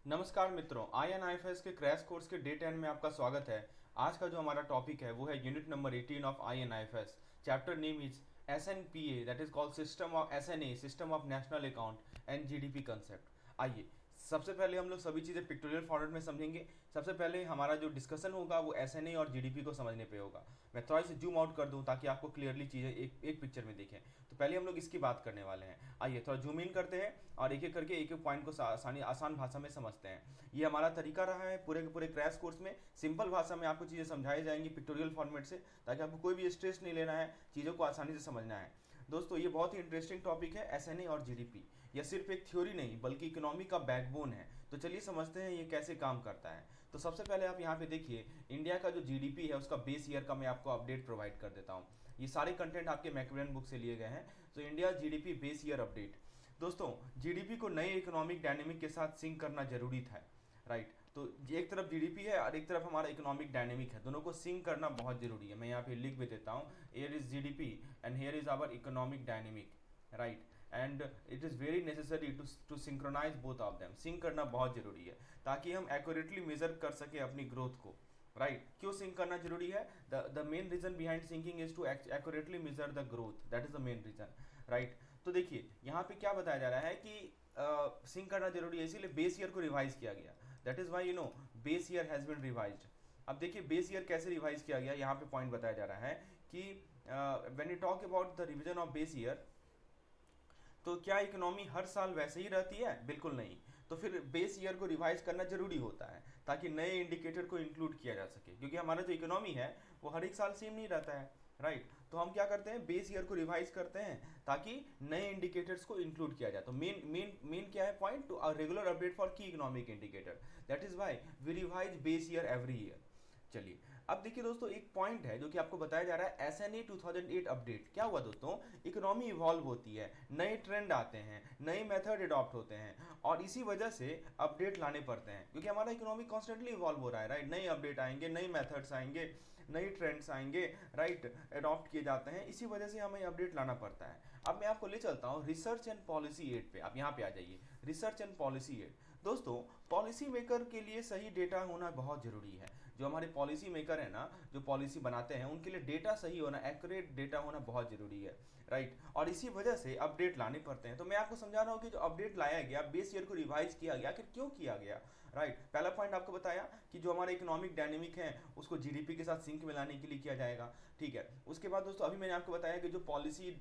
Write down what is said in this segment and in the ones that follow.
नमस्कार मित्रों, INIFS के क्रैश कोर्स के डे 10 में आपका स्वागत है। आज का जो हमारा टॉपिक है वो है unit number 18 of INIFS। Chapter name is SNPA, that is called system of SNA, system of national account and GDP concept. आइए सबसे पहले हम लोग सभी चीज़ें पिक्टोरियल फॉर्मेट में समझेंगे। सबसे पहले हमारा जो डिस्कशन होगा वो SNA और GDP को समझने पे होगा। मैं थोड़ा सा जूम आउट कर दूं ताकि आपको क्लियरली चीज़ें एक पिक्चर में दिखें। तो पहले हम लोग इसकी बात करने वाले हैं। आइए थोड़ा जूम इन करते हैं और एक एक करके एक एक पॉइंट को आसान भाषा में समझते हैं। ये हमारा तरीका रहा है पूरे के पूरे क्रैश कोर्स में। सिंपल भाषा में आपको चीज़ें समझाई जाएंगी पिक्टोरियल फॉर्मेट से, ताकि आपको कोई भी स्ट्रेस नहीं लेना है, चीज़ों को आसानी से समझना है। दोस्तों ये बहुत ही इंटरेस्टिंग टॉपिक है SNA और GDP। यह सिर्फ एक थ्योरी नहीं बल्कि इकोनॉमी का बैकबोन है। तो चलिए समझते हैं ये कैसे काम करता है। तो सबसे पहले आप यहाँ पे देखिए, इंडिया का जो GDP है उसका बेस ईयर का मैं आपको अपडेट प्रोवाइड कर देता हूँ। ये सारे कंटेंट आपके मैकमिलन बुक से लिए गए हैं। तो India GDP base year update. दोस्तों GDP को नए इकोनॉमिक डायनेमिक के साथ सिंक करना जरूरी था, राइट। तो एक तरफ GDP है और एक तरफ हमारा इकोनॉमिक डायनेमिक है, दोनों को सिंक करना बहुत जरूरी है। मैं यहाँ पे लिख भी देता हूँ, here is GDP and here is our economic dynamic, right. And it is very necessary to synchronize both of them. Sync करना बहुत जरूरी है ताकि हम एक्यूरेटली मेजर कर सके अपनी ग्रोथ को, राइट। क्यों सिंक करना जरूरी है? The main reason behind syncing is to accurately measure the growth, that is the main reason, right. तो देखिए यहाँ पे क्या बताया जा रहा है कि सिंक करना जरूरी है, इसीलिए बेस ईयर को रिवाइज किया गया। That is why base year has been revised. अब देखिए बेस ईयर कैसे रिवाइज किया गया, यहाँ पे पॉइंट बताया जा रहा है कि when you talk about the revision of base year, तो क्या इकोनॉमी हर साल वैसे ही रहती है? बिल्कुल नहीं। तो फिर बेस ईयर को रिवाइज करना जरूरी होता है ताकि नए इंडिकेटर को इंक्लूड किया जा सके, क्योंकि हमारा जो इकोनॉमी है वो हर एक साल सेम नहीं रहता है, राइट। तो हम क्या करते हैं, बेस ईयर को रिवाइज करते हैं ताकि नए इंडिकेटर्स को इंक्लूड किया जाए। तो मेन मेन मेन क्या है point? To regular update for key economic indicator, that is why we revise base year every year. चलिए अब देखिए दोस्तों, एक पॉइंट है जो कि आपको बताया जा रहा है SNA 2008 अपडेट। क्या हुआ दोस्तों, इकोनॉमी इवॉल्व होती है, नए ट्रेंड आते हैं, नए मेथड अडॉप्ट होते हैं और इसी वजह से अपडेट लाने पड़ते हैं, क्योंकि हमारा इकोनॉमी कॉन्स्टेंटली इवॉल्व हो रहा है, राइट। नए अपडेट आएंगे, नए मेथड्स आएंगे, नए ट्रेंड्स आएंगे, राइट, अडॉप्ट किए जाते हैं, इसी वजह से हमें अपडेट लाना पड़ता है। अब मैं आपको ले चलता हूँ रिसर्च एंड पॉलिसी एड पे। आप यहाँ पे आ जाइए, रिसर्च एंड पॉलिसी एड। दोस्तों पॉलिसी मेकर के लिए सही डेटा होना बहुत जरूरी है। जो हमारे पॉलिसी मेकर है ना, जो पॉलिसी बनाते हैं, उनके लिए डेटा सही होना, एक्यूरेट डेटा होना बहुत जरूरी है, राइट। और इसी वजह से अपडेट लाने पड़ते हैं। तो मैं आपको समझा रहा हूँ कि जो अपडेट लाया गया, बेस ईयर को रिवाइज किया गया, आखिर क्यों किया गया, राइट। पहला पॉइंट आपको बताया कि जो हमारा इकोनॉमिक डायनेमिक है उसको GDP के साथ सिंक में लाने के लिए किया जाएगा, ठीक है। उसके बाद दोस्तों अभी मैंने आपको बताया कि जो पॉलिसी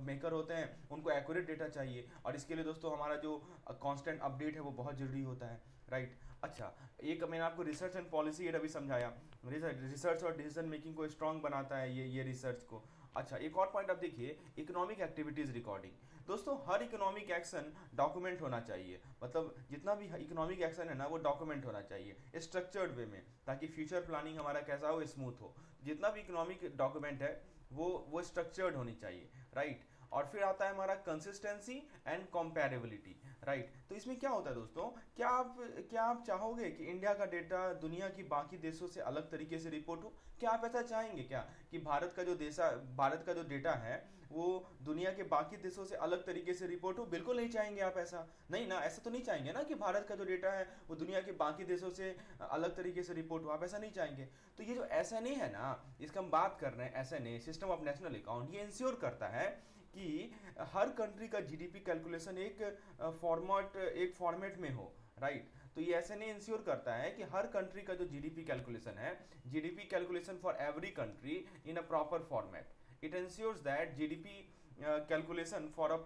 मेकर होते हैं उनको एक्यूरेट डेटा चाहिए, और इसके लिए दोस्तों हमारा जो कांस्टेंट अपडेट है वो बहुत जरूरी होता है, राइट। अच्छा, एक मैंने आपको रिसर्च एंड पॉलिसी एड अभी समझाया। रिसर्च और डिसीजन मेकिंग को स्ट्रांग बनाता है ये रिसर्च को। अच्छा, एक और पॉइंट आप देखिए, इकोनॉमिक एक्टिविटीज रिकॉर्डिंग। दोस्तों हर इकोनॉमिक एक्शन डॉक्यूमेंट होना चाहिए, मतलब जितना भी इकोनॉमिक एक्शन है ना वो डॉक्यूमेंट होना चाहिए स्ट्रक्चर्ड वे में, ताकि फ्यूचर प्लानिंग हमारा कैसा हो, स्मूथ हो। जितना भी इकोनॉमिक डॉक्यूमेंट है वो स्ट्रक्चर्ड होनी चाहिए, राइट। और फिर आता है हमारा कंसिस्टेंसी एंड कंपैरेबिलिटी, राइट। तो इसमें क्या होता है दोस्तों, क्या आप चाहोगे कि इंडिया का डेटा दुनिया की बाकी देशों से अलग तरीके से रिपोर्ट हो? क्या आप ऐसा चाहेंगे क्या कि भारत का जो डेटा है वो दुनिया के बाकी देशों से अलग तरीके से रिपोर्ट हो? बिल्कुल नहीं चाहेंगे आप ऐसा, नहीं ना, ऐसा तो नहीं चाहेंगे ना कि भारत का जो डेटा है वो दुनिया के बाकी देशों से अलग तरीके से रिपोर्ट हो, आप ऐसा नहीं चाहेंगे। तो ये जो SNA है ना, इसका हम बात कर रहे हैं, SNA system of national account, ये इंश्योर करता है कि हर कंट्री का GDP कैलकुलेशन एक फॉर्मेट में हो, राइट। तो ये SNA इंश्योर करता है कि हर कंट्री का जो GDP कैलकुलेशन है, GDP calculation for every country in a proper format. It ensures that GDP calculation for a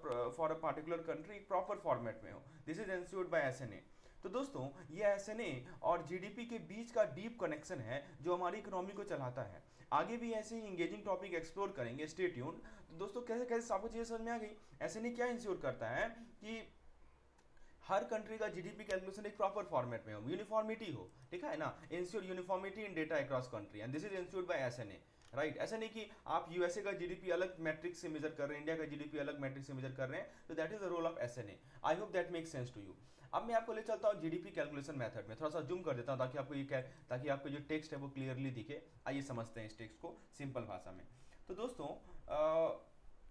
particular country proper format में हो। This is ensured by SNA। तो दोस्तों ये SNA और GDP के बीच का डीप कनेक्शन है जो हमारी इकोनॉमी को चलाता है। आगे भी ऐसे ही इंगेजिंग टॉपिक एक्सप्लोर करेंगे, स्टे ट्यून। तो दोस्तों कैसे कैसे आपको चीजें समझ में आ गई? SNA क्या इंश्योर करता है कि हर कंट्री का GDP कैलकुलेशन एक प्रॉपर फॉर्मेट में हो, यूनिफॉर्मिटी हो, ठीक है ना। Ensure uniformity in data across country and this is ensured by SNA, right. ऐसा नहीं कि आप USA का GDP अलग मैट्रिक से मेजर कर रहे हैं, इंडिया का GDP अलग मैट्रिक से मेजर कर रहे हैं। तो that is the role of SNA। I hope that make sense to you. अब मैं आपको ले चलता हूँ GDP कैलकुलेशन मेथड में, थोड़ा सा जूम कर देता हूँ ताकि आपको जो टेक्स्ट है वो क्लियरली दिखे। आइए समझते हैं इस टेक्स्ट को सिंपल भाषा में। तो दोस्तों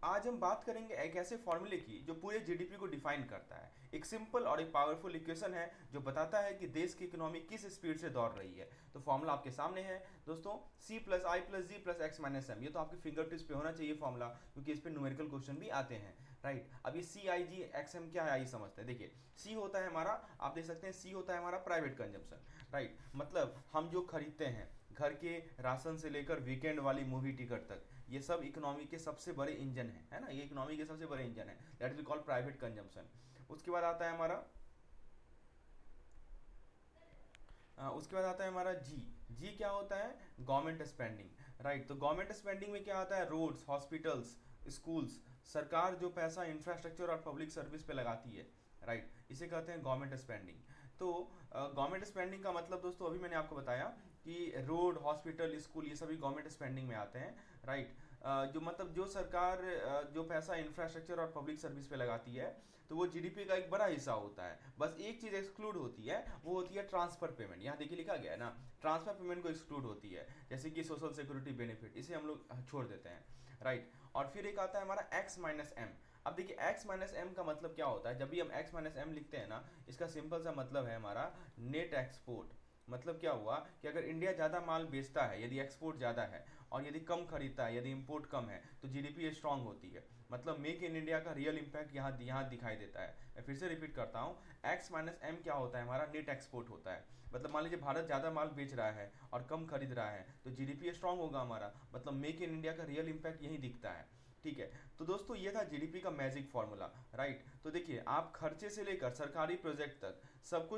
आज हम बात करेंगे एक ऐसे फॉर्मूले की जो पूरे जीडीपी को डिफाइन करता है। एक सिंपल और एक पावरफुल इक्वेशन है जो बताता है कि देश की इकोनॉमी किस स्पीड से दौड़ रही है। तो फॉर्मूला आपके सामने है दोस्तों, सी प्लस आई प्लस जी प्लस एक्स माइनस एम। ये तो आपके फिंगर टिप्स पे होना चाहिए फॉर्मूला, क्योंकि इस पे न्यूमेरिकल क्वेश्चन भी आते हैं, राइट। अब ये सी आई जी एक्स एम क्या है आइए समझते हैं। देखिए, सी होता है हमारा, आप देख सकते हैं सी होता है हमारा प्राइवेट कंजम्पशन, राइट। मतलब हम जो खरीदते हैं, घर के राशन से लेकर वीकेंड वाली मूवी टिकट तक, ये सब इकोनॉमी के सबसे बड़े इंजन है ना। ये इकोनॉमी के सबसे बड़े इंजन है, that is called private consumption. उसके बाद आता है हमारा उसके बाद आता है हमारा जी। जी क्या होता है? Government spending, right. तो गवर्नमेंट स्पेंडिंग में क्या आता है? Roads, hospitals, schools. सरकार जो पैसा इंफ्रास्ट्रक्चर और पब्लिक सर्विस पे लगाती है, राइट, इसे कहते हैं गवर्नमेंट स्पेंडिंग। तो गवर्नमेंट स्पेंडिंग का मतलब दोस्तों अभी मैंने आपको बताया कि रोड, हॉस्पिटल, स्कूल ये सभी गवर्नमेंट स्पेंडिंग में आते हैं, राइट। जो मतलब जो सरकार जो पैसा इंफ्रास्ट्रक्चर और पब्लिक सर्विस पे लगाती है, तो वो जीडीपी का एक बड़ा हिस्सा होता है। बस एक चीज़ एक्सक्लूड होती है, वो होती है ट्रांसफर पेमेंट। यहाँ देखिए लिखा गया है ना, ट्रांसफर पेमेंट को एक्सक्लूड होती है, जैसे कि सोशल सिक्योरिटी बेनिफिट, इसे हम लोग छोड़ देते हैं, राइट। और फिर एक आता है हमारा एक्स माइनस एम। अब देखिए एक्स माइनस एम का मतलब क्या होता है? जब भी हम एक्स माइनस एम लिखते हैं ना, इसका सिंपल सा मतलब है हमारा नेट एक्सपोर्ट। मतलब क्या हुआ कि अगर इंडिया ज़्यादा माल बेचता है, यदि एक्सपोर्ट ज़्यादा है, और यदि कम खरीदता है, यदि इंपोर्ट कम है, तो जीडीपी स्ट्रांग होती है। मतलब मेक इन इंडिया का रियल इम्पैक्ट यहाँ दिखाई देता है। मैं फिर से रिपीट करता हूँ, एक्स माइनस एम क्या होता है? हमारा नेट एक्सपोर्ट होता है। मतलब मान लीजिए भारत ज़्यादा माल बेच रहा है और कम खरीद रहा है, तो जीडीपी स्ट्रांग होगा हमारा। मतलब मेक इन इंडिया का रियल इम्पैक्ट यही दिखता है, ठीक है। तो दोस्तों ये था जीडीपी का मैजिक फॉर्मूला, राइट। तो देखिए, आप खर्चे से लेकर सरकारी प्रोजेक्ट तक सब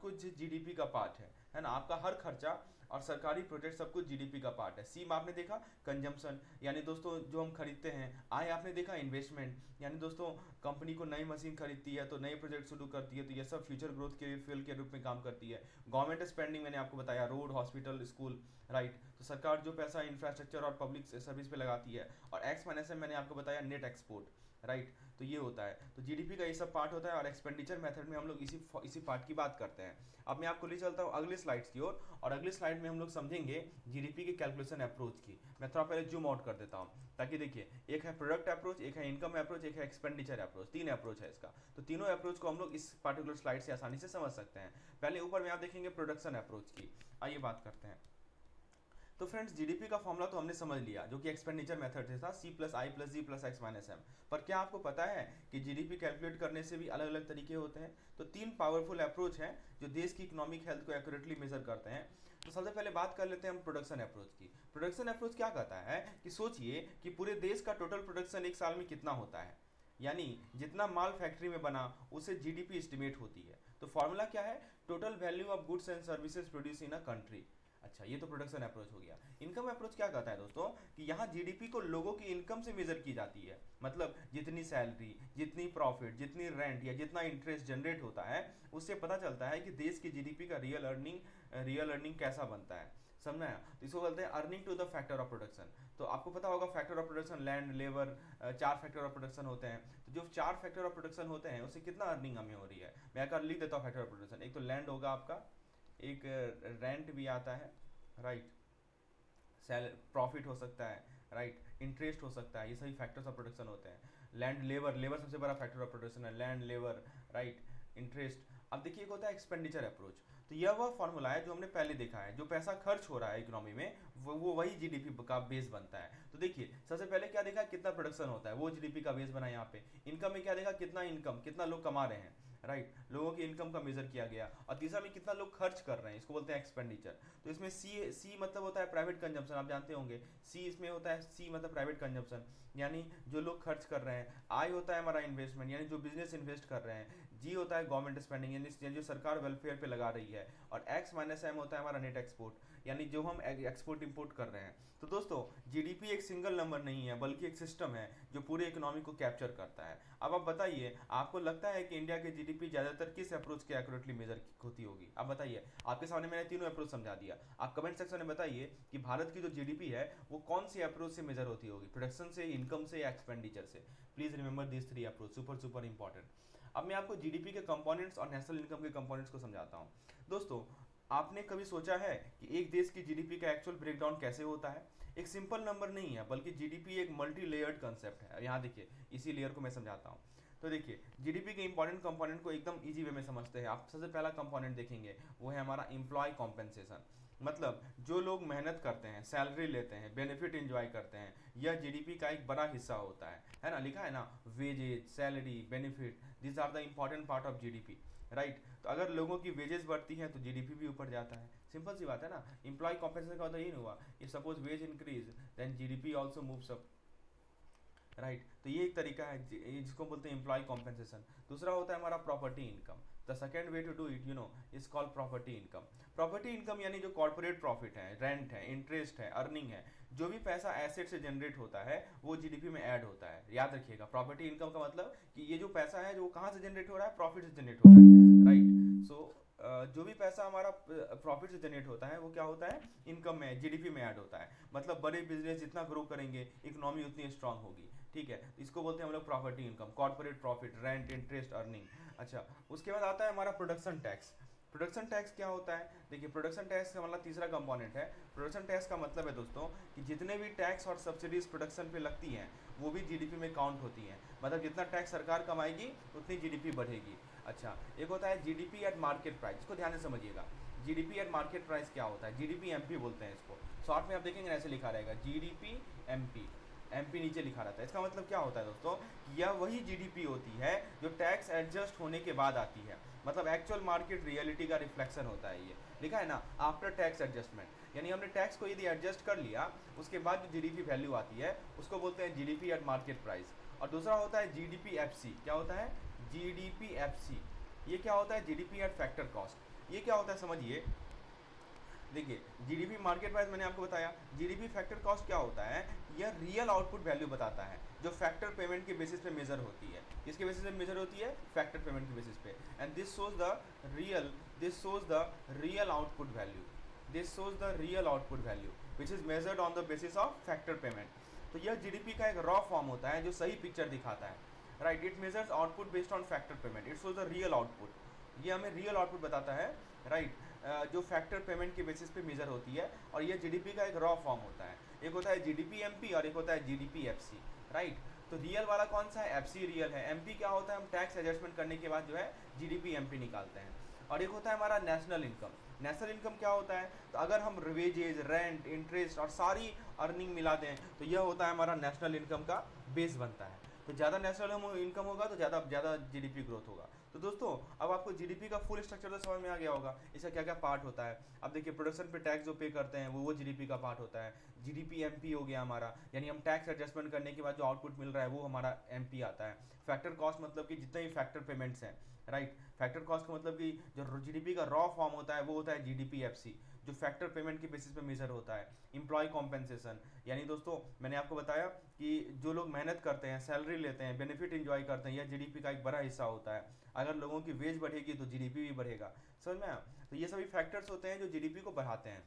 कुछ जीडीपी का पार्ट है ना। आपका हर खर्चा और सरकारी प्रोजेक्ट सब कुछ जीडीपी का पार्ट है। सी में आपने देखा कंजम्पशन, यानी दोस्तों जो हम खरीदते हैं। आय आपने देखा इन्वेस्टमेंट, यानी दोस्तों कंपनी को नई मशीन खरीदती है तो नए प्रोजेक्ट शुरू करती है, तो ये सब फ्यूचर ग्रोथ के फ्यूल के रूप में काम करती है। गवर्नमेंट स्पेंडिंग मैंने आपको बताया, रोड, हॉस्पिटल, स्कूल, राइट। तो सरकार जो पैसा इंफ्रास्ट्रक्चर और पब्लिक सर्विस पे लगाती है। और एक्स माइनस में मैंने आपको बताया नेट एक्सपोर्ट, राइट। तो ये होता है, तो जीडीपी का ये सब पार्ट होता है। और एक्सपेंडिचर मेथड में हम लोग इसी पार्ट की बात करते हैं। अब मैं आपको ले चलता हूँ अगले स्लाइड्स की ओर, और अगले स्लाइड में हम लोग समझेंगे जीडीपी के कैलकुलेशन अप्रोच की। मैं थोड़ा पहले जूम आउट कर देता हूँ, ताकि देखिए, एक है प्रोडक्ट अप्रोच, एक है इनकम अप्रोच, एक है एक्सपेंडिचर अप्रोच। तीन अप्रोच है इसका। तो तीनों अप्रोच को हम लोग इस पार्टिकुलर स्लाइड से आसानी से समझ सकते हैं। पहले ऊपर में आप देखेंगे प्रोडक्शन अप्रोच की। आइए बात करते हैं। तो फ्रेंड्स, जीडीपी का फॉर्मूला तो हमने समझ लिया, जो कि एक्सपेंडिचर मेथड से था, सी प्लस आई प्लस जी प्लस एक्स माइनस एम। पर क्या आपको पता है कि जीडीपी कैलकुलेट करने से भी अलग अलग तरीके होते हैं? तो तीन पावरफुल अप्रोच हैं जो देश की इकोनॉमिक हेल्थ को एक्यूरेटली मेजर करते हैं। तो सबसे पहले बात कर लेते हैं हम प्रोडक्शन अप्रोच की। प्रोडक्शन अप्रोच क्या कहता है कि सोचिए कि पूरे देश का टोटल प्रोडक्शन एक साल में कितना होता है, यानी जितना माल फैक्ट्री में बना उसे जीडीपी एस्टिमेट होती है। तो फॉर्मूला क्या है? Total value of goods and services produce in a country. अच्छा, ये तो प्रोडक्शन अप्रोच हो गया। इनकम अप्रोच क्या कहता है दोस्तों कि यहाँ जीडीपी को लोगों की इनकम से मेजर की जाती है। मतलब जितनी सैलरी, जितनी प्रॉफिट, जितनी रेंट या जितना इंटरेस्ट जनरेट होता है, उससे पता चलता है कि देश की जीडीपी का रियल अर्निंग कैसा बनता है। समझना है? तो इसको बोलते हैं earning to the factor of production. तो आपको पता होगा factor of production, land, labour, चार फैक्टर ऑफ प्रोडक्शन होते हैं। तो जो चार फैक्टर ऑफ प्रोडक्शन होते हैं उससे कितना अर्निंग हमें हो रही है, मैं अगर लिख देता हूँ फैक्टर ऑफ प्रोडक्शन। एक तो लैंड होगा आपका, एक रेंट भी आता है, राइट, सेल प्रॉफिट हो सकता है, राइट, इंटरेस्ट हो सकता है। ये सभी फैक्टर्स ऑफ प्रोडक्शन होते हैं। लैंड, लेबर, लेबर सबसे बड़ा फैक्टर ऑफ प्रोडक्शन है, लैंड, लेबर, राइट, इंटरेस्ट। अब देखिए एक होता है एक्सपेंडिचर अप्रोच। तो यह वह फॉर्मूला है जो हमने पहले देखा है, जो पैसा खर्च हो रहा है इकोनॉमी में, वो वही जीडीपी का बेस बनता है। तो देखिए सबसे पहले क्या देखा, कितना प्रोडक्शन होता है, वो जीडीपी का बेस बना यहाँ पे। इनकम में क्या देखा, कितना इनकम, कितना लोग कमा रहे हैं, राइट, लोगों की इनकम का मेजर किया गया। और तीसरा में कितना लोग खर्च कर रहे हैं, इसको बोलते हैं एक्सपेंडिचर। तो इसमें सी मतलब होता है प्राइवेट कंजम्पशन, आप जानते होंगे। सी इसमें होता है, सी मतलब प्राइवेट कंजम्पशन, यानी जो लोग खर्च कर रहे हैं। आई होता है हमारा इन्वेस्टमेंट, यानी जो बिजनेस इन्वेस्ट कर रहे हैं। जी होता है गवर्नमेंट स्पेंडिंग, यानी जो सरकार वेलफेयर पे लगा रही है। और एक्स माइनस एम होता है हमारा नेट एक्सपोर्ट, यानी जो हम एक्सपोर्ट इंपोर्ट कर रहे हैं। तो दोस्तों जीडीपी एक सिंगल नंबर नहीं है, बल्कि एक सिस्टम है जो पूरे इकोनॉमी को कैप्चर करता है। अब आप बताइए, आपको लगता है कि इंडिया की जीडीपी ज़्यादातर किस अप्रोच के एक्यूरेटली मेजर होती होगी? आप बताइए। आपके सामने मैंने तीनों अप्रोच समझा दिया। आप कमेंट सेक्शन में बताइए कि भारत की जो जीडीपी है वो कौन सी अप्रोच से मेजर होती होगी, प्रोडक्शन से, इनकम से या एक्सपेंडिचर से। Please remember this three approach, super super important. अब मैं आपको जीडीपी के कंपोनेंट्स और नेशनल इनकम के कंपोनेंट्स को समझाता हूँ। दोस्तों आपने कभी सोचा है कि एक देश की जीडीपी का एक्चुअल ब्रेकडाउन कैसे होता है? एक सिंपल नंबर नहीं है, बल्कि जीडीपी एक मल्टी लेयर्ड कंसेप्ट है। यहाँ देखिए, इसी लेयर को मैं समझाता हूँ। तो देखिए, जीडीपी के इंपॉर्टेंट कंपोनेंट को एकदम इजी वे में समझते हैं। आप सबसे पहला कंपोनेंट देखेंगे, वो है हमारा एम्प्लॉय कॉम्पेंसेशन। मतलब जो लोग मेहनत करते हैं, सैलरी लेते हैं, बेनिफिट एंजॉय करते हैं, यह जीडीपी का एक बड़ा हिस्सा होता है ना? लिखा है ना, wages, salary, benefit, this are the important part of GDP, right? तो अगर लोगों की वेजेस बढ़ती हैं तो जीडीपी भी ऊपर जाता है। सिंपल सी बात है ना। एम्प्लॉय कॉम्पेंसेशन का मतलब ये नहीं हुआ, if suppose wage increase then GDP also moves up, right? तो ये एक तरीका है जिसको बोलते हैं एम्प्लॉय कॉम्पेंसेशन। दूसरा होता है हमारा property income. The second way to do it is called property income. Property income यानी जो कॉर्पोरेट प्रॉफिट है, रेंट है, इंटरेस्ट है, अर्निंग है, जो भी पैसा एसेट से जनरेट होता है वो जीडीपी में ऐड होता है। याद रखिएगा, प्रॉपर्टी इनकम का मतलब कि ये जो पैसा है जो कहाँ से जनरेट हो रहा है? प्रॉफिट से जनरेट हो रहा है, राइट? सो जो भी पैसा हमारा प्रॉफिट से जनरेट होता है वो क्या होता है? इनकम में, जीडीपी में ऐड होता है। मतलब बड़े बिजनेस जितना ग्रो करेंगे, इकोनॉमी उतनी स्ट्रांग होगी, ठीक है? इसको बोलते हैं हम लोग property income, corporate profit, rent, interest, earning. अच्छा, उसके बाद आता है हमारा प्रोडक्शन टैक्स। प्रोडक्शन टैक्स क्या होता है? देखिए, प्रोडक्शन टैक्स का मतलब तीसरा कंपोनेंट है। प्रोडक्शन टैक्स का मतलब है दोस्तों कि जितने भी टैक्स और सब्सिडीज प्रोडक्शन पे लगती हैं वो भी जीडीपी में काउंट होती हैं। मतलब जितना टैक्स सरकार कमाएगी उतनी जीडीपी बढ़ेगी। अच्छा, एक होता है जीडीपी एट मार्केट प्राइस, इसको ध्यान से समझिएगा। जीडीपी एट मार्केट प्राइस क्या होता है? जीडीपी एमपी बोलते हैं इसको। शॉर्ट में आप देखेंगे ऐसे लिखा रहेगा, जीडीपी एमपी। एमपी नीचे लिखा रहता है। इसका मतलब क्या होता है दोस्तों? यह वही जीडीपी होती है जो टैक्स एडजस्ट होने के बाद आती है। मतलब एक्चुअल मार्केट रियलिटी का रिफ्लेक्शन होता है ये। लिखा है ना, आफ्टर टैक्स एडजस्टमेंट, यानी हमने टैक्स को यदि एडजस्ट कर लिया उसके बाद जो जीडीपी वैल्यू आती है उसको बोलते हैं जीडीपी एट मार्केट प्राइस। और दूसरा होता है जीडीपी एफसी। क्या होता है? GDP FC. ये क्या होता है? GDP at factor cost. ये क्या होता है समझिए। देखिए, जीडीपी मार्केट प्राइस मैंने आपको बताया। जीडीपी फैक्टर कॉस्ट क्या होता है? यह रियल आउटपुट वैल्यू बताता है जो फैक्टर पेमेंट के बेसिस पे मेजर होती है। किसके बेसिस पे मेजर होती है? फैक्टर पेमेंट के बेसिस पे। And this shows the real output value, this shows the real output value which is measured on the basis of factor payment. तो यह जीडीपी का एक रॉ फॉर्म होता है जो सही पिक्चर दिखाता है, right? It measures output based on factor payment, it shows the real output. ये हमें रियल आउटपुट बताता है, राइट? जो फैक्टर पेमेंट के बेसिस पे मेजर होती है। और ये जीडीपी का एक रॉ फॉर्म होता है। एक होता है जीडीपी एमपी और एक होता है जीडीपी एफसी, राइट? तो रियल वाला कौन सा है? एफसी रियल है। एमपी क्या होता है? हम टैक्स एडजस्टमेंट करने के बाद जो है जीडीपी एमपी निकालते हैं। और एक होता है हमारा नेशनल इनकम। नेशनल इनकम क्या होता है? तो अगर हम वेजेज, रेंट, इंटरेस्ट और सारी अर्निंग मिला दें तो यह होता है हमारा नेशनल इनकम का बेस बनता है। तो ज़्यादा नेशनल इनकम होगा तो ज़्यादा जीडीपी ग्रोथ होगा। तो दोस्तों, अब आपको जीडीपी का फुल स्ट्रक्चर तो समझ में आ गया होगा, इसका क्या क्या पार्ट होता है। अब देखिए, प्रोडक्शन पे टैक्स जो पे करते हैं वो जीडीपी का पार्ट होता है। जीडीपी एमपी हो गया हमारा, यानी हम टैक्स एडजस्टमेंट करने के बाद जो आउटपुट मिल रहा है वो हमारा एमपी आता है। फैक्टर कॉस्ट मतलब कि जितने भी फैक्टर पेमेंट्स हैं, राइट? फैक्टर कॉस्ट का मतलब कि जो जीडीपी का रॉ फॉर्म होता है वो होता है जीडीपी एफसी, जो फैक्टर पेमेंट के बेसिस पे मेजर होता है। एम्प्लॉय कॉम्पेंसेशन, यानी दोस्तों मैंने आपको बताया कि जो लोग मेहनत करते हैं, सैलरी लेते हैं, बेनिफिट एंजॉय करते हैं, यह जीडीपी का एक बड़ा हिस्सा होता है। अगर लोगों की वेज बढ़ेगी तो जीडीपी भी बढ़ेगा। समझ में आया? तो ये सभी फैक्टर्स होते हैं जो जीडीपी को बढ़ाते हैं।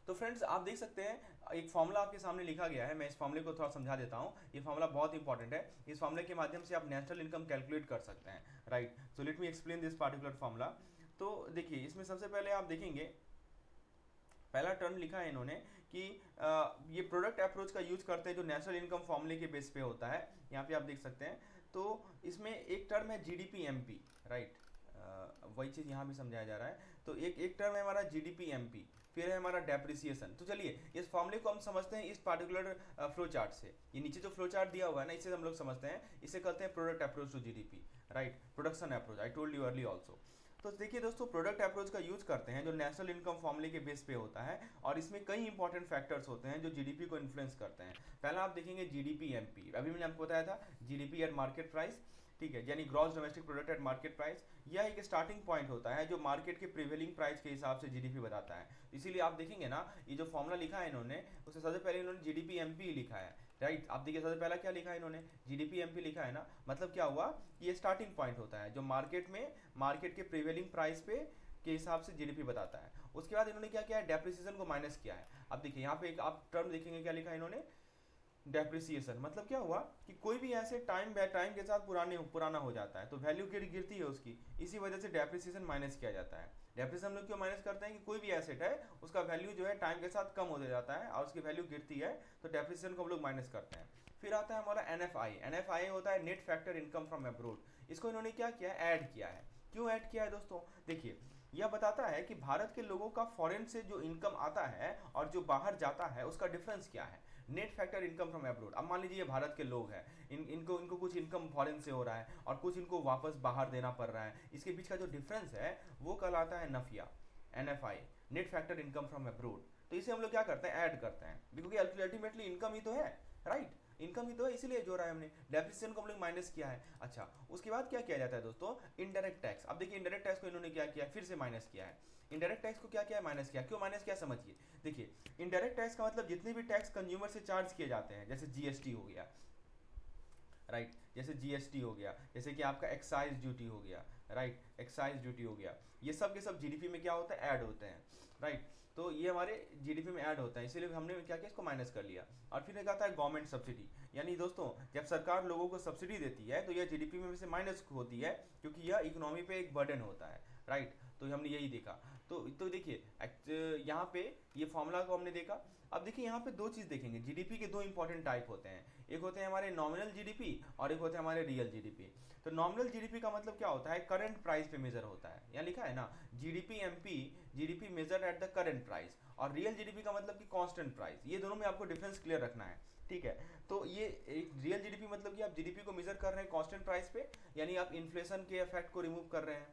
तो फ्रेंड्स, आप देख सकते हैं एक फॉर्मूला आपके सामने लिखा गया है। मैं इस फॉर्मूले को थोड़ा समझा देता हूँ। ये फॉर्मूला बहुत इंपॉर्टेंट है। इस फॉर्मूले के माध्यम से आप नेशनल इनकम कैलकुलेट कर सकते हैं, right? So let me explain this particular formula. तो देखिए, इसमें सबसे पहले आप देखेंगे पहला टर्म लिखा है इन्होंने कि ये प्रोडक्ट अप्रोच का यूज करते हैं जो नेशनल इनकम फॉर्मूले के बेस पे होता है। यहाँ पे आप देख सकते हैं। तो इसमें एक टर्म है जीडीपी एमपी, राइट? वही चीज़ यहाँ भी समझाया जा रहा है। तो एक टर्म है हमारा जीडीपी एमपी, फिर है हमारा डेप्रिसिएशन। तो चलिए इस फॉर्मूले को हम समझते हैं इस पार्टिकुलर फ्लो चार्ट से। ये नीचे जो फ्लो चार्ट दिया हुआ है ना, इससे हम लोग समझते हैं। इसे कहते हैं product approach to GDP, right? Production approach, I told you early also. तो देखिए दोस्तों, प्रोडक्ट अप्रोच का यूज करते हैं जो नेशनल इनकम फॉर्मूले के बेस पे होता है। और इसमें कई इंपॉर्टेंट फैक्टर्स होते हैं जो जीडीपी को इन्फ्लुएंस करते हैं। पहला आप देखेंगे जीडीपी एमपी, अभी मैंने आपको बताया था जीडीपी एट मार्केट प्राइस, ठीक है? यानी gross domestic product at market price. यह एक स्टार्टिंग पॉइंट होता है जो मार्केट के प्रिवेलिंग प्राइस के हिसाब से जीडीपी बताता है। इसीलिए आप देखेंगे ना, ये जो फॉर्मूला लिखा है इन्होंने, उससे सबसे पहले इन्होंने जीडीपी एमपी लिखा है, राइट? आप देखिए सबसे पहला क्या लिखा है इन्होंने? जीडीपी एमपी लिखा है ना। मतलब क्या हुआ? ये स्टार्टिंग पॉइंट होता है जो मार्केट के प्रिवेलिंग प्राइस पे के हिसाब से जीडीपी बताता है। उसके बाद इन्होंने क्या किया है? डेप्रिसिएशन को माइनस किया है। अब देखिए यहाँ पे एक आप टर्म देखेंगे क्या लिखा है इन्होंने? डेप्रिसिएशन मतलब क्या हुआ कि कोई भी ऐसे टाइम बाय टाइम के साथ पुराना हो जाता है तो वैल्यू गिरती है उसकी, इसी वजह से डेप्रिसिएशन माइनस किया जाता है। डेप्रिसिएशन हम लोग क्यों माइनस करते हैं कि कोई भी एसेट है उसका वैल्यू जो है टाइम के साथ कम होता जाता है और उसकी वैल्यू गिरती है, तो डेप्रिसिएशन को हम लोग माइनस करते हैं। फिर आता है हमारा एनएफआई। एनएफआई होता है net factor income from abroad. इसको इन्होंने क्या किया है, ऐड किया है। क्यों ऐड किया है दोस्तों, देखिए यह बताता है कि भारत के लोगों का फॉरेन से जो इनकम आता है और जो बाहर जाता है उसका डिफरेंस क्या है। Net factor income from abroad, अब मान लीजिए ये भारत के लोग हैं, इनको इनको कुछ इनकम फॉरेन से हो रहा है और कुछ इनको वापस बाहर देना पड़ रहा है, इसके बीच का जो डिफरेंस है वो कहलाता है नफिया, NFI, net factor income from abroad. तो इसे हम लोग क्या करते हैं, ऐड करते हैं, क्योंकि अल्टीमेटली इनकम ही तो है, राइट, इनकम ही तो है, इसीलिए जोड़ा है हमने, डेप्रिसिएशन को हम लोग माइनस किया है। अच्छा, उसके बाद क्या किया जाता है दोस्तों, इनडायरेक्ट टैक्स। अब देखिए इनडायरेक्ट टैक्स को इन्होंने क्या किया, फिर से माइनस किया है। इनडायरेक्ट टैक्स को क्या किया है, माइनस किया। क्यों माइनस किया समझिए, देखिए इनडायरेक्ट टैक्स का मतलब जितने भी टैक्स कंज्यूमर से चार्ज किए जाते हैं, जैसे जीएसटी हो गया, राइट, जैसे जीएसटी हो गया, जैसे कि आपका एक्साइज ड्यूटी हो गया, राइट, एक्साइज ड्यूटी हो गया, ये सब के सब जीडीपी में क्या होता है, ऐड होते हैं, राइट। तो ये हमारे जीडीपी में ऐड होता है, इसीलिए हमने क्या किया, इसको माइनस कर लिया। और फिर एक आता है गवर्नमेंट सब्सिडी, यानी दोस्तों जब सरकार लोगों को सब्सिडी देती है तो यह जीडीपी में से माइनस होती है, क्योंकि यह इकोनॉमी पे एक बर्डन होता है, राइट। तो हमने यही देखा। तो देखिए यहाँ पे ये फॉर्मूला को हमने देखा। अब देखिए यहाँ पे दो चीज़ देखेंगे, जीडीपी के दो इंपॉर्टेंट टाइप होते हैं, एक होते हैं हमारे नॉमिनल जीडीपी और एक होते हैं हमारे रियल जीडीपी। तो नॉमिनल जीडीपी का मतलब क्या होता है, करंट प्राइस पे मेजर होता है, यहाँ लिखा है ना, GDP MP, GDP measure at the current price. और रियल जीडीपी का मतलब कि कांस्टेंट प्राइस। ये दोनों में आपको डिफरेंस क्लियर रखना है, ठीक है। तो ये एक रियल जीडीपी मतलब कि आप जीडीपी को मेजर कर रहे हैं कांस्टेंट प्राइस पे, यानी आप इन्फ्लेशन के इफेक्ट को रिमूव कर रहे हैं,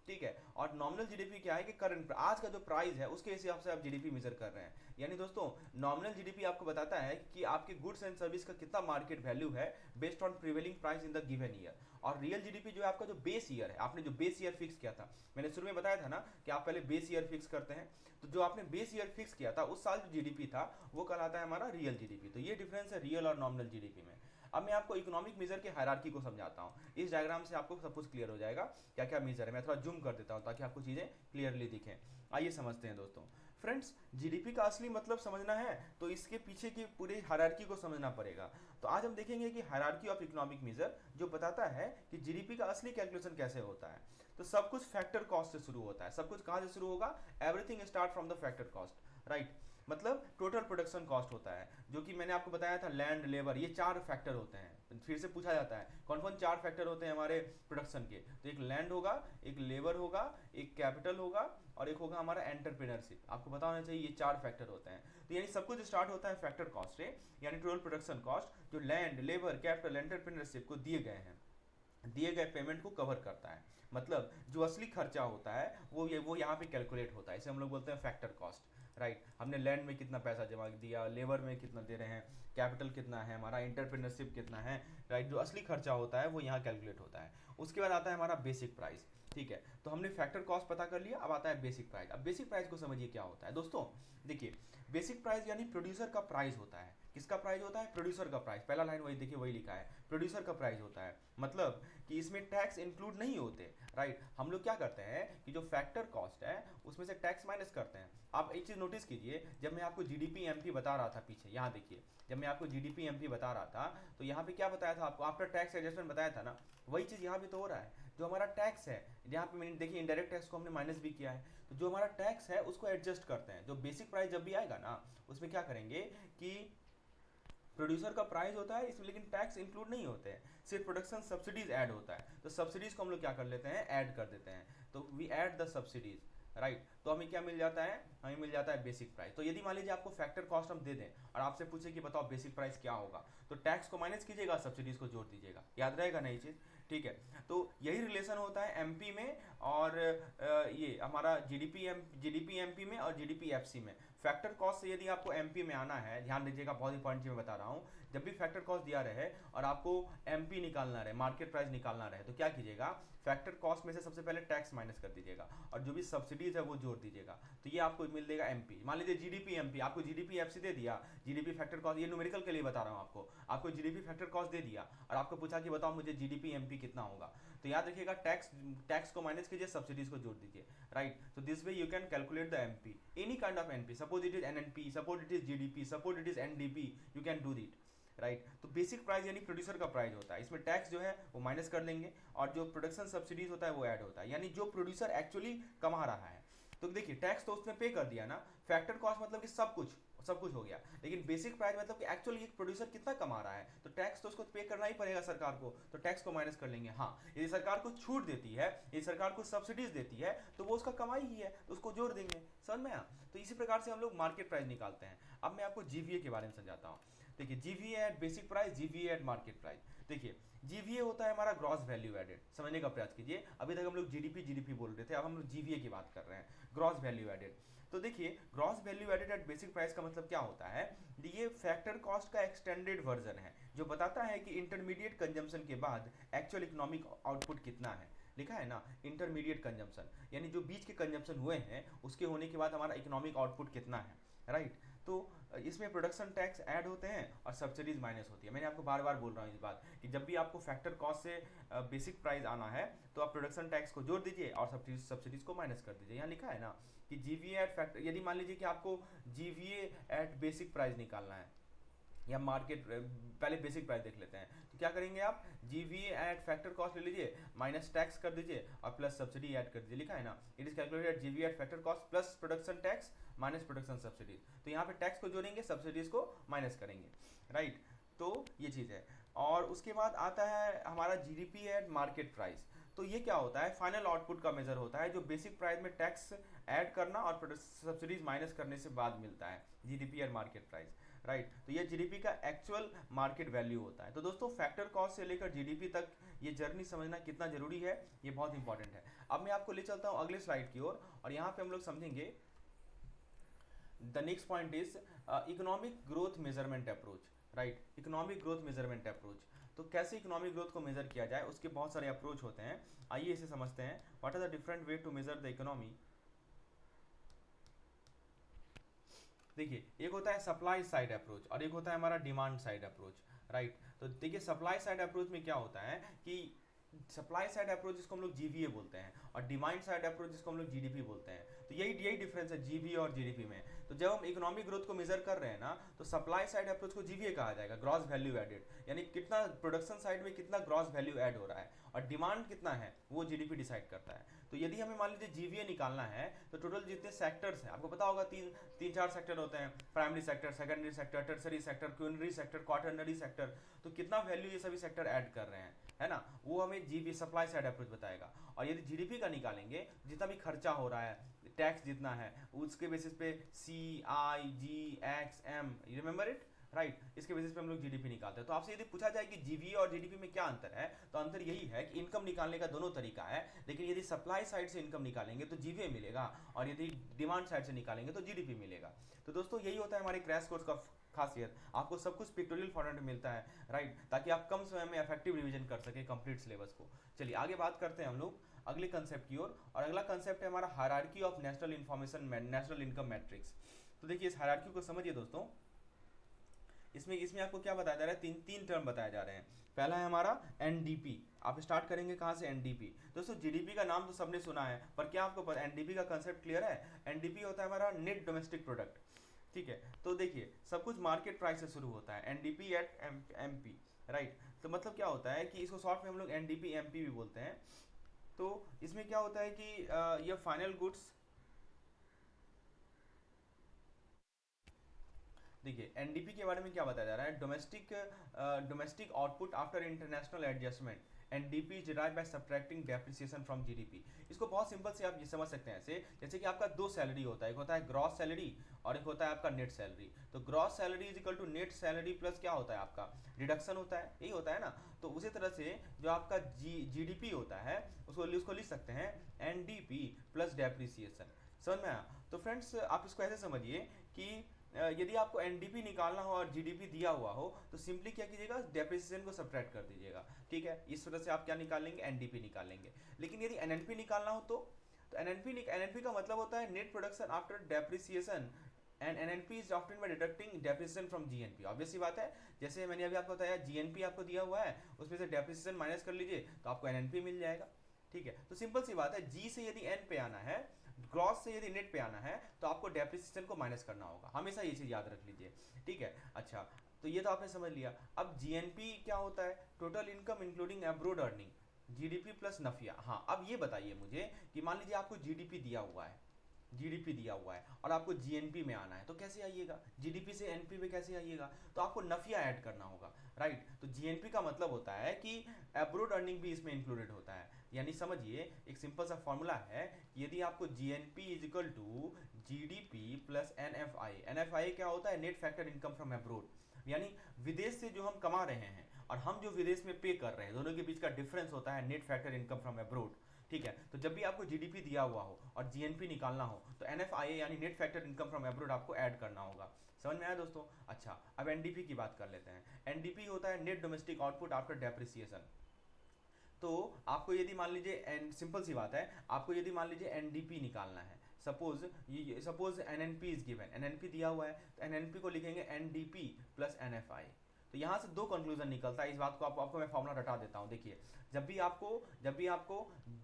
ठीक है। और नॉमिनल जीडीपी क्या है कि करंट आज का जो प्राइस है उसके हिसाब से आप जीडीपी मेजर कर रहे हैं। यानी दोस्तों नॉमिनल जीडीपी आपको बताता है कि आपके गुड्स एंड सर्विस का कितना मार्केट वैल्यू है based on prevailing price in the given year. और रियल जीडीपी जो है आपका जो बेस ईयर है, आपने जो बेस ईयर फिक्स किया था, मैंने शुरू में बताया था ना कि आप पहले बेस ईयर फिक्स करते हैं, तो जो आपने बेस ईयर फिक्स किया था उस साल जो जीडीपी था वो कहलाता है हमारा रियल जीडीपी। तो ये डिफरेंस है रियल और नॉमिनल जीडीपी में। अब मैं आपको इकोनॉमिक मेजर के हायरार्की को समझाता हूँ, इस डायग्राम से आपको सब कुछ क्लियर हो जाएगा क्या क्या मेजर है। मैं थोड़ा जूम कर देता हूँ ताकि आपको चीज़ें क्लियरली दिखें। आइए समझते हैं दोस्तों। फ्रेंड्स, जीडीपी का असली मतलब समझना है तो इसके पीछे की पूरी हायरार्की को समझना पड़ेगा। तो आज हम देखेंगे कि हायरार्की ऑफ इकोनॉमिक मेजर जो बताता है कि जीडीपी का असली कैलकुलेशन कैसे होता है। तो सब कुछ फैक्टर कॉस्ट से शुरू होता है। सब कुछ कहाँ से शुरू होगा, everything start from the factor cost, right. मतलब टोटल प्रोडक्शन कॉस्ट होता है, जो कि मैंने आपको बताया था, लैंड, लेबर, ये चार फैक्टर होते हैं। फिर से पूछा जाता है कौन कौन चार फैक्टर होते हैं हमारे प्रोडक्शन के, तो एक लैंड होगा, एक लेबर होगा, एक कैपिटल होगा और एक होगा हमारा एंटरप्रेन्योरशिप। आपको पता होना चाहिए ये चार फैक्टर होते हैं। तो यानी सब कुछ स्टार्ट होता है फैक्टर कॉस्ट से, यानी टोटल प्रोडक्शन कॉस्ट, जो लैंड, लेबर, कैपिटल, एंटरप्रेन्योरशिप को दिए गए हैं, दिए गए पेमेंट को कवर करता है। मतलब जो असली खर्चा होता है वो यहाँ पे कैलकुलेट होता है, इसे हम लोग बोलते हैं फैक्टर कॉस्ट, राइट। हमने लैंड में कितना पैसा जमा दिया, लेबर में कितना दे रहे हैं, कैपिटल कितना है हमारा, एंटरप्रेन्योरशिप कितना है, राइट। जो असली खर्चा होता है वो यहाँ कैलकुलेट होता है। उसके बाद आता है हमारा बेसिक प्राइस, ठीक है। तो हमने फैक्टर कॉस्ट पता कर लिया, अब आता है बेसिक प्राइस। अब बेसिक प्राइस को समझिए क्या होता है दोस्तों। देखिए बेसिक प्राइस यानी प्रोड्यूसर का प्राइस होता है। किसका प्राइस होता है, प्रोड्यूसर का प्राइस। पहला लाइन वही देखिए, वही लिखा है, प्रोड्यूसर का प्राइस होता है। मतलब कि इसमें टैक्स इंक्लूड नहीं होते, राइट। हम लोग क्या करते हैं कि जो फैक्टर कॉस्ट है उसमें से टैक्स माइनस करते हैं। आप एक चीज़ नोटिस कीजिए, जब मैं आपको जीडीपी एमपी बता रहा था पीछे, यहाँ देखिए, जब मैं आपको जीडीपी एमपी बता रहा था तो यहाँ पे क्या बताया था आपको, आफ्टर टैक्स एडजस्टमेंट बताया था ना, वही चीज़ यहाँ भी तो हो रहा है। जो हमारा टैक्स है, यहाँ पे मैंने देखिए इनडायरेक्ट टैक्स को हमने माइनस भी किया है, तो जो हमारा टैक्स है उसको एडजस्ट करते हैं। जो बेसिक प्राइस जब भी आएगा ना उसमें क्या करेंगे कि प्रोड्यूसर का प्राइस होता है इसमें, लेकिन टैक्स इंक्लूड नहीं होते हैं, सिर्फ प्रोडक्शन सब्सिडीज ऐड होता है। तो सब्सिडीज को हम लोग क्या कर लेते हैं, ऐड कर देते हैं। तो we add the subsidies, right. तो हमें क्या मिल जाता है, हमें मिल जाता है बेसिक प्राइस। तो यदि मान लीजिए आपको फैक्टर कॉस्ट हम दे दें और आपसे पूछे कि बताओ बेसिक प्राइस क्या होगा, तो टैक्स को माइनस कीजिएगा, सब्सिडीज को जोड़ दीजिएगा, याद रहेगा नई चीज़, ठीक है। तो यही रिलेशन होता है एमपी में और ये हमारा जीडीपी एमपी में और जीडीपी एफसी में। फैक्टर कॉस्ट से यदि आपको एमपी में आना है, ध्यान दीजिएगा, बहुत इंपॉर्टेंट चीज़ मैं बता रहा हूँ, जब भी फैक्टर कॉस्ट दिया रहे और आपको एमपी निकालना रहे, मार्केट प्राइस निकालना रहे, तो क्या कीजिएगा, फैक्टर कॉस्ट में से सबसे पहले टैक्स माइनस कर दीजिएगा और जो भी सब्सिडीज है वो जोड़ दीजिएगा, तो ये आपको मिल देगा एमपी। मान लीजिए जीडीपी एमपी, आपको जीडीपी एफसी दे दिया, जीडीपी फैक्टर कॉस्ट, ये न्यूमेरिकल के लिए बता रहा हूँ आपको जीडीपी फैक्टर कॉस्ट दे दिया और आपको पूछा कि बताओ मुझे जीडीपी एमपी कितना होगा, तो याद रखिएगा टैक्स को माइनस कीजिए, सब्सिडीज को जोड़ दीजिए, राइट। तो this way you can calculate the MP, any kind of NP, suppose it is NNP, suppose it is GDP, suppose it is NDP, you can do it, right. तो basic price यानी producer का price होता है, इसमें tax जो है वो minus कर देंगे और जो प्रोडक्शन सब्सिडीज होता है वो ऐड होता है, यानी जो प्रोड्यूसर एक्चुअली कमा रहा है। तो देखिए टैक्स तो उसने पे कर दिया ना, फैक्टर कॉस्ट मतलब कि सब कुछ हो गया, लेकिन बेसिक प्राइस मतलब कि एक्चुअली एक प्रोड्यूसर कितना कमा रहा है, तो टैक्स तो उसको पे करना ही पड़ेगा सरकार को, तो टैक्स को माइनस कर लेंगे। हाँ, यदि सरकार को छूट देती है, यदि सरकार को सब्सिडीज देती है, तो वो उसका कमाई ही है, तो उसको जोड़ देंगे। समझ में आया? तो इसी प्रकार से हम लोग मार्केट प्राइस निकालते हैं। अब मैं आपको जीवीए के बारे में समझाता हूँ। देखिए GVA eight basic price, GVA eight market price. देखिए जीवीए होता है हमारा ग्रॉस वैल्यू एडेड, समझने का प्रयास कीजिए। अभी तक हम लोग जीडीपी जीडीपी बोल रहे थे, अब हम लोग जीवीए की बात कर रहे हैं, ग्रॉस वैल्यू एडेड। तो देखिए gross value added at basic price का मतलब क्या होता है, ये फैक्टर कॉस्ट का एक्सटेंडेड वर्जन है जो बताता है कि इंटरमीडिएट कंजम्पशन के बाद एक्चुअल इकोनॉमिक आउटपुट कितना है। लिखा है ना इंटरमीडिएट कंजम्पशन, यानी जो बीच के कंजम्पशन हुए हैं उसके होने के बाद हमारा इकोनॉमिक आउटपुट कितना है, राइट। तो इसमें प्रोडक्शन टैक्स ऐड होते हैं और सब्सिडीज माइनस होती है। मैंने आपको बार बार बोल रहा हूँ इस बात कि जब भी आपको फैक्टर कॉस्ट से बेसिक प्राइस आना है तो आप प्रोडक्शन टैक्स को जोड़ दीजिए और सब्सिडीज को माइनस कर दीजिए। यहाँ लिखा है ना कि जीवीए एट फैक्टर, यदि मान लीजिए कि आपको जीवीए एट बेसिक प्राइस निकालना है या मार्केट, पहले बेसिक प्राइस देख लेते हैं, तो क्या करेंगे आप, जीवीए एट फैक्टर कॉस्ट ले लीजिए, माइनस टैक्स कर दीजिए और प्लस सब्सिडी ऐड कर दीजिए। लिखा है ना it is calculated at GVA eight factor cost plus production tax minus production subsidies. तो यहाँ पे टैक्स को जोड़ेंगे, सब्सिडीज को माइनस करेंगे, राइट। तो ये चीज़ है। और उसके बाद आता है हमारा जीडीपी एट मार्केट प्राइस। तो ये क्या होता है, फाइनल आउटपुट का मेजर होता है जो बेसिक प्राइस में टैक्स ऐड करना और सब्सिडीज माइनस करने से बाद मिलता है, GDP at market price, right. तो ये जीडीपी का एक्चुअल मार्केट वैल्यू होता है। तो दोस्तों फैक्टर कॉस्ट से लेकर जीडीपी तक ये जर्नी समझना कितना जरूरी है, ये बहुत इंपॉर्टेंट है। अब मैं आपको ले चलता हूँ अगले स्लाइड की ओर और यहाँ पे हम लोग समझेंगे the next point is economic growth measurement approach, right. Economic growth measurement approach, तो कैसे इकोनॉमिक ग्रोथ को मेजर किया जाए, उसके बहुत सारे अप्रोच होते हैं। आइए इसे समझते हैं। What are the different way to measure the economy. देखिए एक होता है सप्लाई साइड अप्रोच और एक होता है हमारा डिमांड साइड अप्रोच, राइट। तो देखिए सप्लाई साइड अप्रोच में क्या होता है कि सप्लाई साइड अप्रोच जिसको हम लोग जीवीए बोलते हैं और डिमांड साइड अप्रोच जिसको हम लोग जीडीपी बोलते हैं। तो यही डिफरेंस है जीवीए और जीडीपी में। तो जब हम इकोनॉमिक ग्रोथ को मेजर कर रहे हैं ना, तो सप्लाई साइड अप्रोच को जीवीए कहा जाएगा, ग्रॉस वैल्यू एडेड, यानी कितना प्रोडक्शन साइड में कितना ग्रॉस वैल्यू ऐड हो रहा है, और डिमांड कितना है वो जीडीपी डिसाइड करता है। तो यदि हमें मान लीजिए जीवीए निकालना है तो टोटल जितने सेक्टर्स हैं, आपको पता होगा तीन चार सेक्टर होते हैं, primary sector, secondary sector, tertiary sector, quinary sector, quaternary sector. तो कितना वैल्यू ये सभी सेक्टर ऐड कर रहे हैं, है ना, वो हमें जीबी सप्लाई साइड अप्रोच बताएगा। और यदि जीडीपी का निकालेंगे, जितना भी खर्चा हो रहा है, टैक्स जितना है, उसके बेसिस पे C I G X M, remember it, right, इसके बेसिस पे हम लोग जीडीपी निकालते हैं। तो आपसे यदि पूछा जाए कि जीवीए और जीडीपी में क्या अंतर है, तो अंतर यही है कि इनकम निकालने का दोनों तरीका है, लेकिन यदि सप्लाई साइड से इनकम निकालेंगे तो जीवीए मिलेगा और यदि डिमांड साइड से निकालेंगे तो जीडीपी मिलेगा। तो दोस्तों यही होता है हमारे क्रैश कोर्स का खासियत, आपको सब कुछ पिक्टोरियल फॉर्मेट में मिलता है, राइट, ताकि आप कम समय में इफेक्टिव रिवीजन कर सके कंप्लीट सिलेबस को। चलिए आगे बात करते हैं हम लोग अगले कंसेप्ट की ओर, और अगला कंसेप्ट है हमारा hierarchy of national information national income matrix. तो देखिए इस हायरार्की को समझिए दोस्तों। इसमें इसमें आपको क्या बताया जा रहा है, तीन टर्म बताए जा रहे हैं। पहला है हमारा एनडीपी। आप स्टार्ट करेंगे कहाँ से, एनडीपी। दोस्तों जीडीपी का नाम तो सबने सुना है, पर क्या आपको पता एनडीपी का कंसेप्ट क्लियर है? एनडीपी होता है हमारा नेट डोमेस्टिक प्रोडक्ट, ठीक है। तो देखिए सब कुछ मार्केट प्राइस से शुरू होता है, एनडीपी एट एमपी, राइट। तो मतलब क्या होता है कि इसको शॉर्ट में हम लोग एनडीपी एमपी भी बोलते हैं। तो इसमें क्या होता है कि ये फाइनल गुड्स, देखिए एनडीपी के बारे में क्या बताया जा रहा है, domestic output after international adjustment, NDP is derived by subtracting depreciation from GDP. इसको बहुत सिंपल से आप ये समझ सकते हैं ऐसे, जैसे कि आपका दो सैलरी होता है, एक होता है ग्रॉस सैलरी और एक होता है आपका नेट सैलरी। तो gross salary is equal to net salary plus क्या होता है आपका डिडक्शन होता है, यही होता है ना। तो उसी तरह से जो आपका जीडीपी होता है उसको लिख सकते हैं एनडीपी प्लस डेप्रिसिएशन। समझ में आया? तो फ्रेंड्स आप इसको ऐसे समझिए कि यदि आपको एनडीपी निकालना हो और जीडीपी दिया हुआ हो तो सिंपली क्या कीजिएगा, डेप्रिसिएशन को सब्ट्रैक्ट कर दीजिएगा, ठीक है। इस तरह से आप क्या निकालेंगे, एनडीपी निकालेंगे। लेकिन यदि एनएनपी निकालना हो तो एनएनपी का मतलब होता है net production after depreciation, and NNP is obtained by deducting depreciation from GNP. Obvious सी बात है, जैसे मैंने अभी आपको बताया जीएनपी आपको दिया हुआ है, उसमें से डेप्रिसिएशन माइनस कर लीजिए तो आपको एनएनपी मिल जाएगा, ठीक है। तो सिंपल सी बात है, जी से यदि एन पे आना है, ग्रॉस से यदि नेट पे आना है, तो आपको डेप्रिसिएशन को माइनस करना होगा, हमेशा ये चीज याद रख लीजिए, ठीक है। अच्छा तो ये तो आपने समझ लिया। अब जीएनपी क्या होता है? Total income including abroad earning, GDP plus NFIA. हाँ, अब ये बताइए मुझे कि मान लीजिए आपको जीडीपी दिया हुआ है, जीडीपी दिया हुआ है और आपको जीएनपी में आना है, तो कैसे आइएगा? जीडीपी से एनपी में कैसे आइएगा? तो आपको नफिया ऐड करना होगा, राइट। तो जीएनपी का मतलब होता है कि एब्रोड अर्निंग भी इसमें इंक्लूडेड होता है। यानी समझिए, एक सिंपल सा फॉर्मूला है, यदि आपको GNP is equal to GDP plus NFI. NFI क्या होता है? Net factor income from abroad. यानी विदेश से जो हम कमा रहे हैं और हम जो विदेश में पे कर रहे हैं, दोनों के बीच का डिफरेंस होता है net factor income from abroad. ठीक है, तो जब भी आपको जीडीपी दिया हुआ हो और जीएनपी निकालना हो तो एनएफआईए यानी net factor income from abroad आपको ऐड करना होगा। समझ में आया दोस्तों? अच्छा, अब एनडीपी की बात कर लेते हैं। एनडीपी होता है net domestic output after depreciation. तो आपको यदि मान लीजिए, सिंपल सी बात है, आपको यदि मान लीजिए एनडीपी निकालना है, suppose NNP is given, NNP दिया हुआ है तो एनएनपी को लिखेंगे एनडीपी प्लस एनएफआई। तो यहाँ से दो कंक्लूजन निकलता है, इस बात को आपको मैं फॉर्मूला रटा देता हूँ। देखिए, जब भी आपको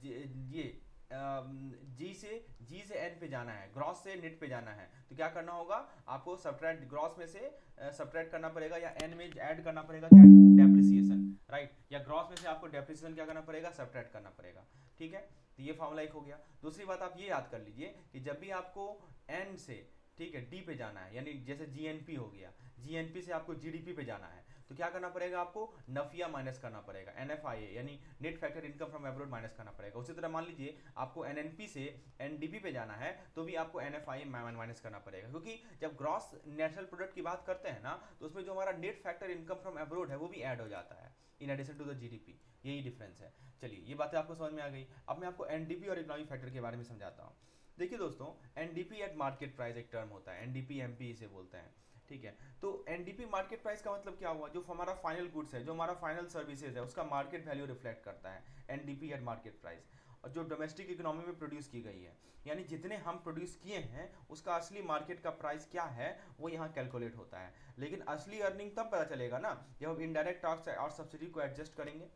ये जी से एन पे जाना है, ग्रॉस से नेट पे जाना है, तो क्या करना होगा? आपको सब्ट्रैक्ट ग्रॉस में से सब्ट्रैक्ट करना पड़ेगा, या एन में ऐड करना पड़ेगा क्या? Depreciation, right. या ग्रॉस में से आपको डेप्रिसिएशन क्या करना पड़ेगा? सब्ट्रैक्ट करना पड़ेगा। ठीक है, तो ये फॉर्मूला एक हो गया। दूसरी बात आप ये याद कर लीजिए कि जब भी आपको एन से, ठीक है, डी पे जाना है, यानी जैसे जीएनपी हो गया, जीएनपी से आपको जीडीपी पे जाना है, तो क्या करना पड़ेगा? आपको नफिया माइनस करना पड़ेगा, एनएफआईए यानी net factor income from abroad minus करना पड़ेगा। उसी तरह मान लीजिए आपको एनएनपी से एनडीपी पे जाना है, तो भी आपको एनएफआईए माइनस करना पड़ेगा, क्योंकि जब ग्रॉस नेशनल प्रोडक्ट की बात करते हैं ना, तो उसमें जो हमारा net factor income from abroad है वो भी ऐड हो जाता है in addition to the GDP. यही डिफरेंस है। चलिए, ये बातें आपको समझ में आ गई। अब मैं आपको एनडीपी और इकोनॉमिक फैक्टर के बारे में समझाता हूँ। देखिए दोस्तों, एनडीपी एट मार्केट प्राइस एक टर्म होता है, एनडीपी एमपी इसे बोलते हैं। ठीक है, तो एनडीपी मार्केट प्राइस का मतलब क्या हुआ? जो हमारा फाइनल गुड्स है, जो हमारा फाइनल सर्विसेज है, उसका मार्केट वैल्यू रिफ्लेक्ट करता है एनडीपी एट मार्केट प्राइस, और जो डोमेस्टिक इकोनॉमी में प्रोड्यूस की गई है, यानी जितने हम प्रोड्यूस किए हैं उसका असली मार्केट का प्राइस क्या है, वो यहाँ कैलकुलेट होता है। लेकिन असली अर्निंग तब पता चलेगा ना जब हम इनडायरेक्ट टैक्स और सब्सिडी को एडजस्ट करेंगे,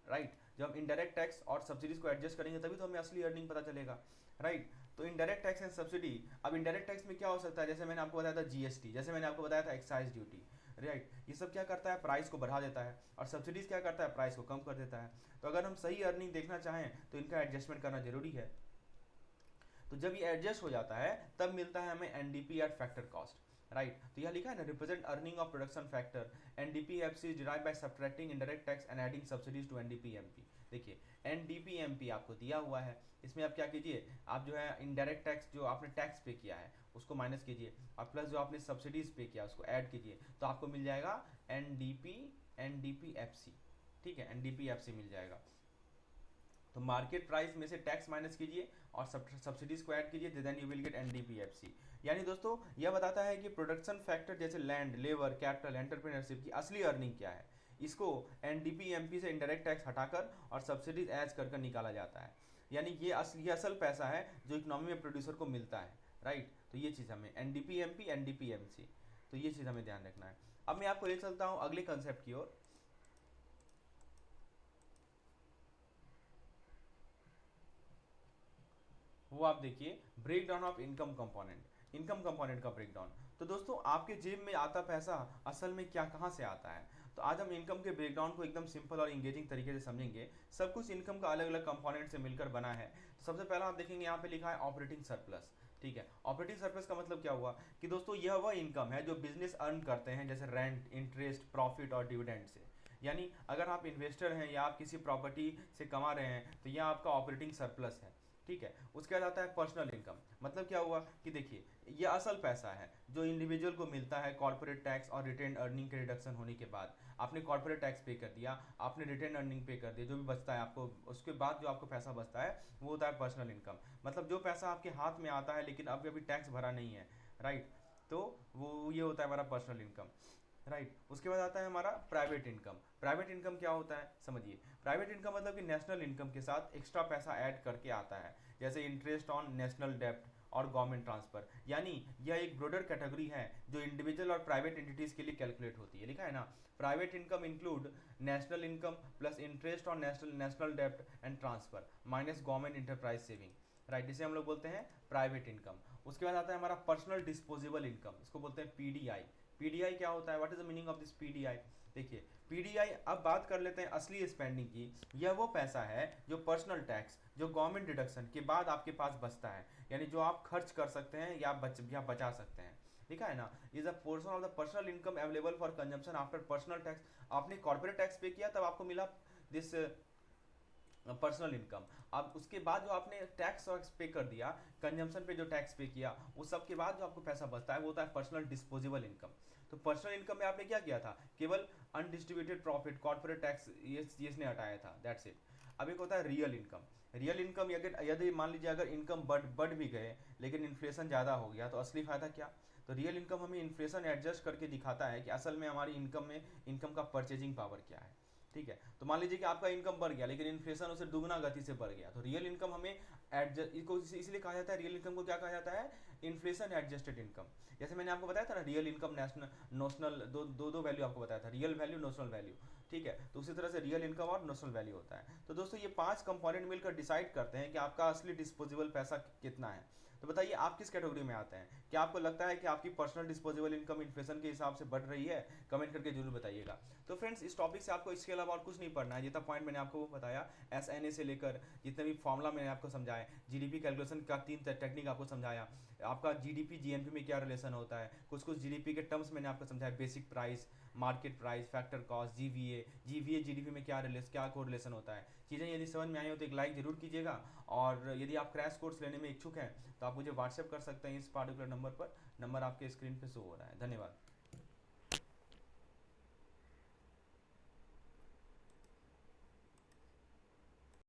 राइट। जब हम इनडायरेक्ट टैक्स और सब्सिडीज को एडजस्ट करेंगे तभी तो हमें असली अर्निंग पता चलेगा, राइट। तो इनडायरेक्ट टैक्स एंड सब्सिडी, अब इनडायरेक्ट टैक्स में क्या हो सकता है? जैसे मैंने आपको बताया था जीएसटी, जैसे मैंने आपको बताया था एक्साइज ड्यूटी, राइट। ये सब क्या करता है? प्राइस को बढ़ा देता है, और सब्सिडीज क्या करता है? प्राइस को कम कर देता है। तो अगर हम सही अर्निंग देखना चाहें तो इनका एडजस्टमेंट करना जरूरी है। तो जब ये एडजस्ट हो जाता है तब मिलता है हमें NDP at factor cost, right. तो यह लिखा है ना, represent earning of production factor, NDPFC is derived by subtracting indirect tax and adding subsidies to NDPMP. देखिए, एनडीपीएमपी आपको दिया हुआ है, इसमें आप क्या कीजिए, आप जो है इनडायरेक्ट टैक्स, जो आपने टैक्स पे किया है उसको माइनस कीजिए, और प्लस जो आपने सब्सिडीज पे किया उसको ऐड कीजिए, तो आपको मिल जाएगा एनडीपीएफसी। ठीक है, एनडीपीएफसी मिल जाएगा। तो मार्केट प्राइस में से टैक्स माइनस कीजिए और सब्सिडीज को ऐड कीजिए, then you will get NDPFC. यानी दोस्तों, यह बताता है कि प्रोडक्शन फैक्टर जैसे लैंड, लेबर, कैपिटल, एंटरप्रेन्योरशिप की असली अर्निंग क्या है, इसको एनडीपीएमपी से इनडायरेक्ट टैक्स हटाकर और सब्सिडीज ऐड कर निकाला जाता है। यानी ये असल पैसा है जो इकोनॉमी में प्रोड्यूसर को मिलता है, राइट। तो ये चीज़ हमें एनडीपीएमपी, एनडीपीएमसी, तो ये चीज़ हमें ध्यान रखना है। अब मैं आपको ले चलता हूँ अगले कंसेप्ट की ओर। वो आप देखिए, break down of income component, income component का ब्रेक डाउन। तो दोस्तों, आपके जेब में आता पैसा असल में क्या, कहाँ से आता है? तो आज हम इनकम के ब्रेकडाउन को एकदम सिंपल और इंगेजिंग तरीके से समझेंगे। सब कुछ इनकम का अलग अलग कंपोनेंट से मिलकर बना है। तो सबसे पहला आप देखेंगे, यहाँ पे लिखा है ऑपरेटिंग सरप्लस। ठीक है, ऑपरेटिंग सरप्लस का मतलब क्या हुआ कि दोस्तों, यह वह इनकम है जो बिजनेस अर्न करते हैं, जैसे रेंट, इंटरेस्ट, प्रॉफिट और डिविडेंड से। यानी अगर आप इन्वेस्टर हैं या आप किसी प्रॉपर्टी से कमा रहे हैं तो यह आपका ऑपरेटिंग सरप्लस है। ठीक है, उसके बाद आता है पर्सनल इनकम। मतलब क्या हुआ कि देखिए, ये असल पैसा है जो इंडिविजुअल को मिलता है कॉर्पोरेट टैक्स और रिटेन अर्निंग के रिडक्शन होने के बाद। आपने कॉर्पोरेट टैक्स पे कर दिया, आपने रिटेन अर्निंग पे कर दिया, जो भी बचता है आपको, उसके बाद जो आपको पैसा बचता है वो होता है पर्सनल इनकम। मतलब जो पैसा आपके हाथ में आता है लेकिन अभी अभी टैक्स भरा नहीं है, राइट। तो वो ये होता है हमारा पर्सनल इनकम, राइट। उसके बाद आता है हमारा प्राइवेट इनकम। प्राइवेट इनकम क्या होता है समझिए। प्राइवेट इनकम मतलब कि नेशनल इनकम के साथ एक्स्ट्रा पैसा ऐड करके आता है, जैसे इंटरेस्ट ऑन नेशनल डेब्ट और गवर्नमेंट ट्रांसफर। यानी यह एक ब्रॉडर कैटेगरी है जो इंडिविजुअल और प्राइवेट एंटिटीज के लिए कैलकुलेट होती है। लिखा है ना, private income include national income plus interest on national डेब्ट and transfer minus government enterprise saving, right. इसे हम लोग बोलते हैं प्राइवेट इनकम। उसके बाद आता है हमारा पर्सनल डिस्पोजेबल इनकम, इसको बोलते हैं पीडीआई। पीडीआई क्या होता है, what is the meaning of this PDI? देखिए पीडीआई, अब बात कर लेते हैं असली स्पेंडिंग की। यह वो पैसा है जो पर्सनल टैक्स, जो गवर्नमेंट डिडक्शन के बाद आपके पास बचता है, यानी जो आप खर्च कर सकते हैं या बचा सकते हैं। लिखा है ना, is a portion of the personal income available for consumption after personal tax. आपने कॉर्पोरेट टैक्स पे किया तब आपको मिला दिस पर्सनल इनकम। अब उसके बाद जो आपने टैक्स वैक्स पे कर दिया, कंजम्पशन पे जो टैक्स पे किया, उस सब के बाद जो आपको पैसा बचता है वो होता है पर्सनल डिस्पोजेबल इनकम। तो पर्सनल इनकम में आपने क्या किया था, केवल अनडिस्ट्रीब्यूटेड प्रॉफिट, कॉर्पोरेट टैक्स ये इसने हटाया था, दैट्स इट। अब एक होता है रियल इनकम। रियल इनकम यदि मान लीजिए अगर इनकम बढ़ भी गए लेकिन इन्फ्लेशन ज़्यादा हो गया तो असली फायदा क्या? तो रियल इनकम हमें इन्फ्लेशन एडजस्ट करके दिखाता है कि असल में हमारी इनकम का परचेजिंग पावर क्या है। ठीक है, तो मान लीजिए कि आपका इनकम बढ़ गया लेकिन इन्फ्लेशन उसे दुगना गति से बढ़ गया, तो रियल इनकम हमें एडजस्ट, इसको इसलिए कहा जाता है, रियल इनकम को क्या कहा जाता है, इन्फ्लेशन एडजस्टेड इनकम। जैसे मैंने आपको बताया था ना, रियल इनकम नेशनल नोशनल, दो वैल्यू आपको बताया था, रियल वैल्यू नोशनल वैल्यू। ठीक है, तो उसी तरह से रियल इनकम और नोशनल वैल्यू होता है। तो दोस्तों ये 5 कंपोनेंट मिलकर डिसाइड करते हैं कि आपका असली डिस्पोजेबल पैसा कितना है। तो बताइए आप किस कैटेगरी में आते हैं? क्या आपको लगता है कि आपकी पर्सनल डिस्पोजेबल इनकम इन्फ्लेशन के हिसाब से बढ़ रही है? कमेंट करके जरूर बताइएगा। तो फ्रेंड्स इस टॉपिक से आपको इसके अलावा और कुछ नहीं पढ़ना है, जितना पॉइंट मैंने आपको वो बताया, एसएनए से लेकर जितने भी फॉर्मूला मैंने आपको समझाया, जीडीपी कैलकुलेशन का 3 टेक्निक आपको समझाया, आपका जीडीपी जीएनपी में क्या रिलेशन होता है, कुछ जीडीपी के टर्म्स मैंने आपको समझाया, basic price, market price, factor cost, GVA GDP में क्या कोरिलेशन होता है। चीज़ें यदि समझ में आई हो तो एक लाइक जरूर कीजिएगा, और यदि आप क्रैश कोर्स लेने में इच्छुक हैं तो आप मुझे व्हाट्सएप कर सकते हैं इस पार्टिकुलर नंबर पर। नंबर आपके स्क्रीन पे शो हो रहा है। धन्यवाद।